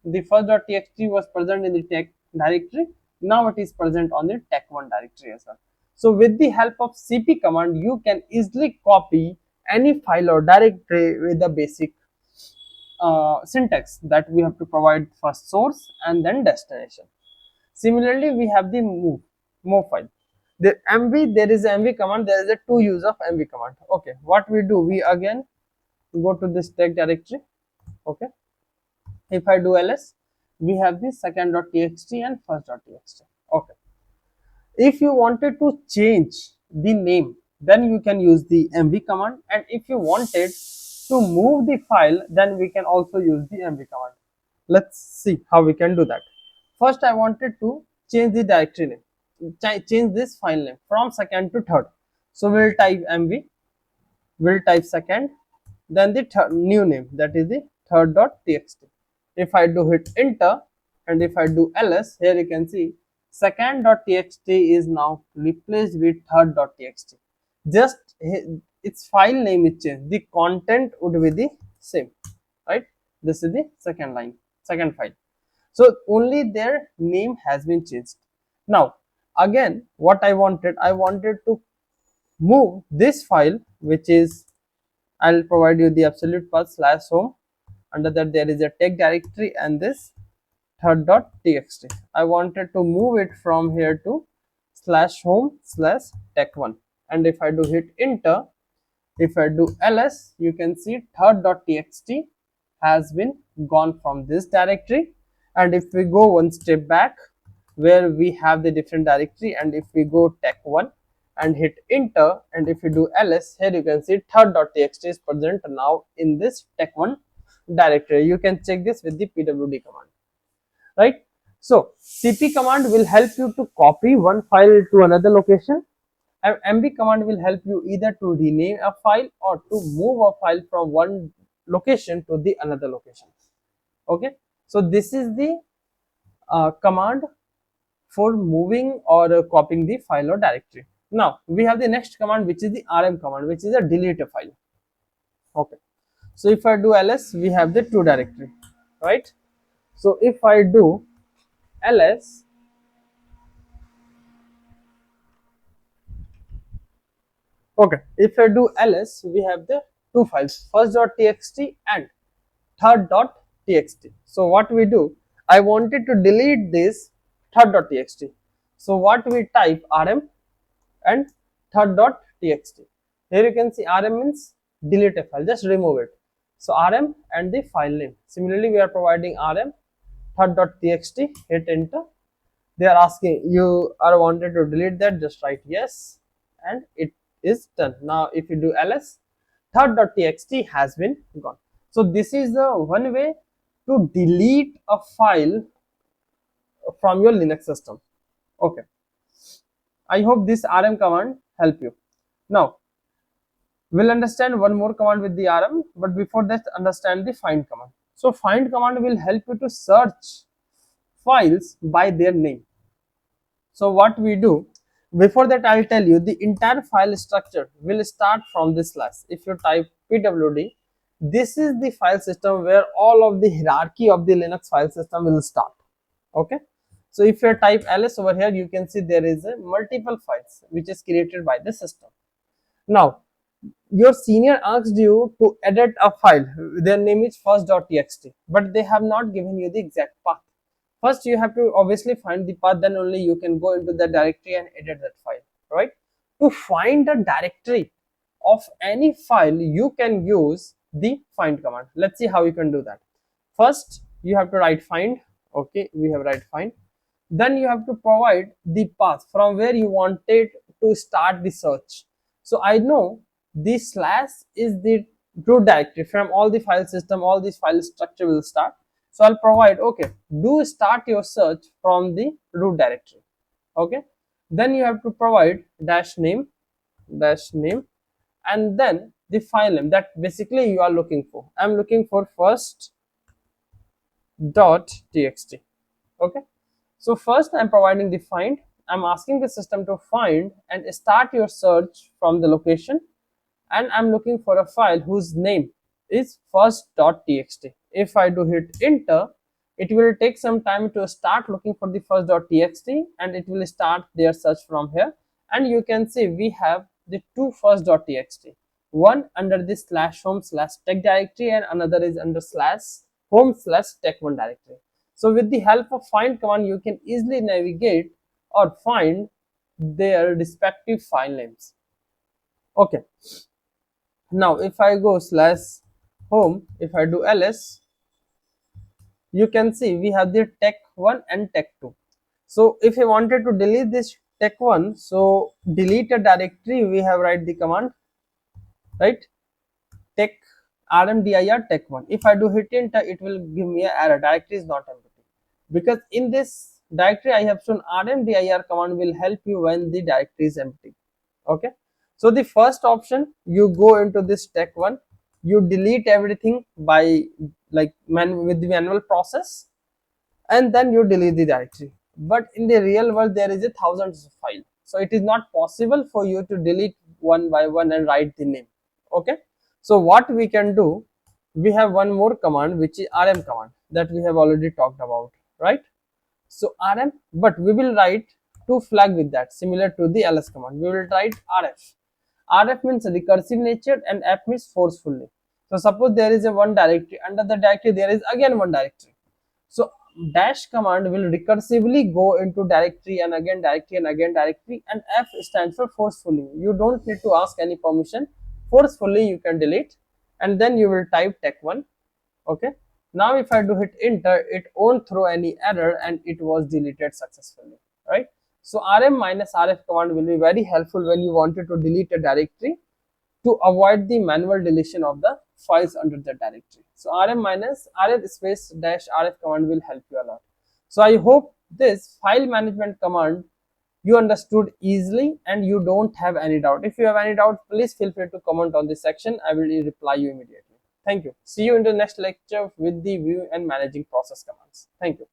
the first.txt was present in the tech directory. Now it is present on the tech1 directory as well. So with the help of cp command, you can easily copy any file or directory with the basic syntax that we have to provide first source and then destination. Similarly, we have the move file. The mv, there is a mv command, there is a two use of mv command. Okay, what we do, we again go to this tech directory. Okay, if I do ls, we have the second.txt and first.txt. Okay, if you wanted to change the name, then you can use the mv command, and if you wanted to move the file, then we can also use the mv command. Let's see how we can do that. First, I wanted to change the directory name, change this file name from second to third. So we'll type mv, we'll type second, then the new name, that is the third.txt. If I do hit enter and if I do ls, here you can see second.txt is now replaced with third.txt. Just its file name is changed, the content would be the same, right? This is the second line, second file. So only their name has been changed. Now again, what I wanted to move this file, which is, I'll provide you the absolute path slash home. Under that there is a tech directory and this third.txt. I wanted to move it from here to slash home slash tech1. And if I do hit enter, if I do ls, you can see third.txt has been gone from this directory. And if we go one step back, where we have the different directory, and if we go tech1 and hit enter, and if you do ls, here you can see third.txt is present now in this tech1 directory. You can check this with the pwd command, right? So cp command will help you to copy one file to another location, and mv command will help you either to rename a file or to move a file from one location to the another location. Okay, so this is the command for moving or copying the file or directory. Now we have the next command, which is the rm command, which is a delete a file. Okay, so if I do ls, we have the two directory, right? So if I do ls, okay, if I do ls, we have the two files, first.txt and third.txt. So what we do, I wanted to delete this third.txt. So what we type rm and third.txt. Here you can see rm means delete a file, just remove it. So rm and the file name. Similarly, we are providing rm third.txt, hit enter. They are asking you are wanted to delete that, just write yes and it is done. Now if you do ls, third.txt has been gone. So this is the one way to delete a file from your Linux system. Okay, I hope this rm command help you. Now we'll understand one more command with the rm, but before that understand the find command. So find command will help you to search files by their name. So what we do, before that I'll tell you the entire file structure will start from this slash. If you type pwd, this is the file system where all of the hierarchy of the Linux file system will start. Okay, so if you type ls over here, you can see there is a multiple files which is created by the system. Now your senior asked you to edit a file, their name is first.txt, but they have not given you the exact path. First you have to obviously find the path, then only you can go into the directory and edit that file, right? To find the directory of any file, you can use the find command. Let's see how you can do that. First you have to write find. Okay, we have write find. Then you have to provide the path from where you wanted to start the search. So I know this slash is the root directory from all the file system, all this file structure will start. So I'll provide, okay, do start your search from the root directory. Okay, then you have to provide dash name, and then the file name that basically you are looking for. I'm looking for first.txt. Okay, so first I'm providing the find. I'm asking the system to find and start your search from the location, and I'm looking for a file whose name is first.txt. If I do hit enter, it will take some time to start looking for the first.txt, and it will start their search from here. And you can see we have the two first.txt, one under the slash home slash tech directory and another is under slash home slash tech1 directory. So with the help of find command, you can easily navigate or find their respective file names. Okay, now if I go slash home, if I do ls, you can see we have the tech1 and tech2. So if I wanted to delete this tech1, so delete a directory, we have write the command, right, tech rmdir tech1. If I do hit enter, it will give me an error, directory is not empty, because in this directory I have shown rmdir command will help you when the directory is empty. Okay, so the first option, you go into this tech1, you delete everything by like with the manual process, and then you delete the directory. But in the real world there is a thousands of files, so it is not possible for you to delete one by one and write the name. Okay, so what we can do, we have one more command which is rm command that we have already talked about, right? So rm, but we will write two flag with that, similar to the ls command. We will write rf. Rf means recursive nature and f means forcefully. So suppose there is a one directory, under the directory there is again one directory. So dash command will recursively go into directory and again directory and again directory, and F stands for forcefully. You don't need to ask any permission. Forcefully you can delete, and then you will type tech1. Okay. Now if I do hit enter, it won't throw any error and it was deleted successfully, right? So rm minus rf command will be very helpful when you wanted to delete a directory to avoid the manual deletion of the files under the directory. So rm minus rf space dash rf command will help you a lot. So I hope this file management command you understood easily and you don't have any doubt. If you have any doubt, please feel free to comment on this section. I will reply you immediately. Thank you. See you in the next lecture with the view and managing process commands. Thank you.